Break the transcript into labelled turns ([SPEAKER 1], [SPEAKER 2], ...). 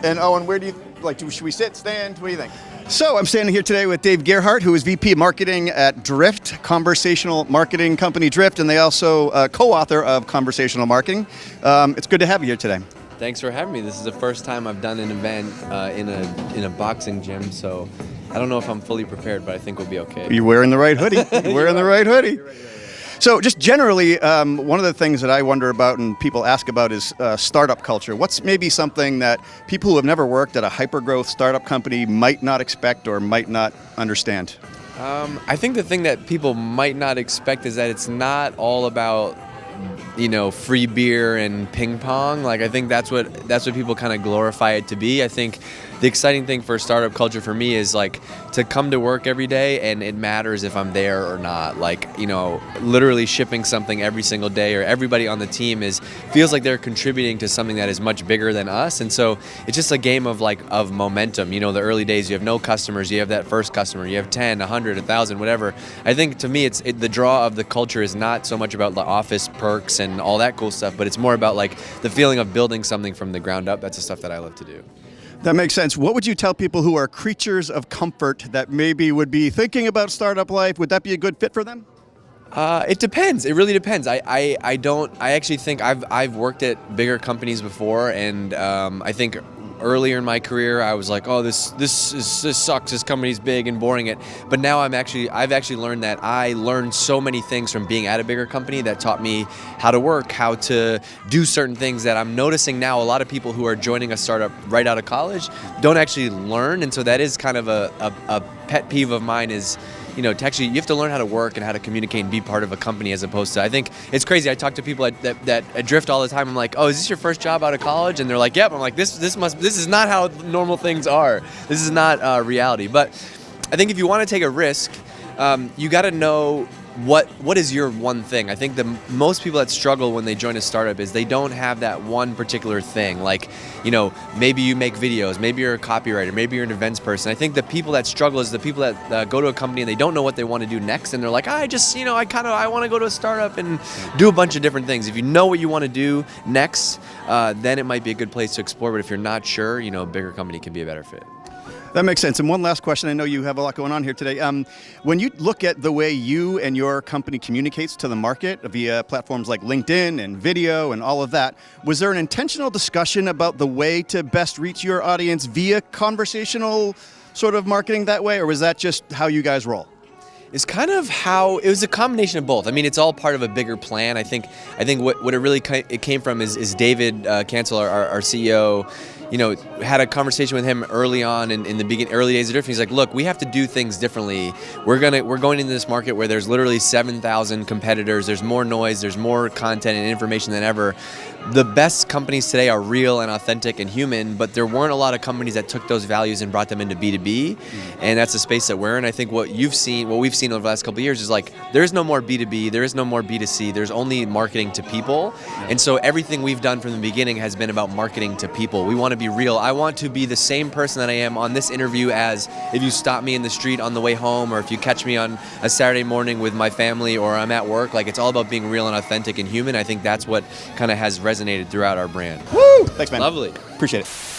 [SPEAKER 1] And Owen, where do you like? Should we sit, stand? What do you think?
[SPEAKER 2] So I'm standing here today with Dave Gerhardt, who is VP Marketing at Drift, conversational marketing company Drift, and they also co-author of Conversational Marketing. It's good to have you here today.
[SPEAKER 3] Thanks for having me. This is the first time I've done an event in a boxing gym, so I don't know if I'm fully prepared, but I think we'll be okay.
[SPEAKER 2] You're wearing the right hoodie. You're wearing the right hoodie. So just generally, one of the things that I wonder about and people ask about is startup culture. What's maybe something that people who have never worked at a hyper-growth startup company might not expect or might not understand?
[SPEAKER 3] I think the thing that people might not expect is that it's not all about, free beer and ping pong. Like, I think that's what people kind of glorify it to be. I think the exciting thing for startup culture for me is like to come to work every day and it matters if I'm there or not. Like, literally shipping something every single day, or everybody on the team feels like they're contributing to something that is much bigger than us. And so it's just a game of momentum. The early days, you have no customers, you have that first customer, you have 10, 100, 1,000, whatever. I think to me, the draw of the culture is not so much about the office perks and all that cool stuff, but it's more about like the feeling of building something from the ground up. That's the stuff that I love to do.
[SPEAKER 2] That makes sense. What would you tell people who are creatures of comfort that maybe would be thinking about startup life? Would that be a good fit for them?
[SPEAKER 3] It depends. It really depends. I actually think I've worked at bigger companies before, and I think earlier in my career I was like, oh, this sucks. This company's big and boring. But now I've actually learned that I learned so many things from being at a bigger company that taught me how to work, how to do certain things that I'm noticing now. A lot of people who are joining a startup right out of college don't actually learn, and so that is kind of a pet peeve of mine is, you have to learn how to work and how to communicate and be part of a company, as opposed to, I think it's crazy. I talk to people at Drift all the time. I'm like, oh, is this your first job out of college? And they're like, yep. I'm like, this is not how normal things are. This is not reality. But I think if you want to take a risk, you got to know what is your one thing. I think the most people that struggle when they join a startup is they don't have that one particular thing. Like, maybe you make videos, maybe you're a copywriter, maybe you're an events person. I think the people that struggle is the people that go to a company and they don't know what they want to do next, and they're like, I want to go to a startup and do a bunch of different things. If you know what you want to do next, then it might be a good place to explore. But if you're not sure, a bigger company can be a better fit.
[SPEAKER 2] That makes sense. And one last question. I know you have a lot going on here today. When you look at the way you and your company communicates to the market via platforms like LinkedIn and video and all of that, was there an intentional discussion about the way to best reach your audience via conversational sort of marketing that way, or was that just how you guys roll?
[SPEAKER 3] It's kind of how it was a combination of both. I mean, it's all part of a bigger plan. I think what it really came from is David Cancel, our CEO. Had a conversation with him early on in the early days of Drift. He's like, look, we have to do things differently. We're going into this market where there's literally 7,000 competitors. There's more noise. There's more content and information than ever. The best companies today are real and authentic and human, but there weren't a lot of companies that took those values and brought them into B2B, and that's the space that we're in. I think what we've seen over the last couple of years is like, there's no more B2B, there is no more B2C, there's only marketing to people, and so everything we've done from the beginning has been about marketing to people. We want to be real. I want to be the same person that I am on this interview as if you stop me in the street on the way home, or if you catch me on a Saturday morning with my family, or I'm at work. Like, it's all about being real and authentic and human. I think that's what kind of has resonated throughout our brand.
[SPEAKER 2] Woo! Thanks, man.
[SPEAKER 3] Lovely.
[SPEAKER 2] Appreciate it.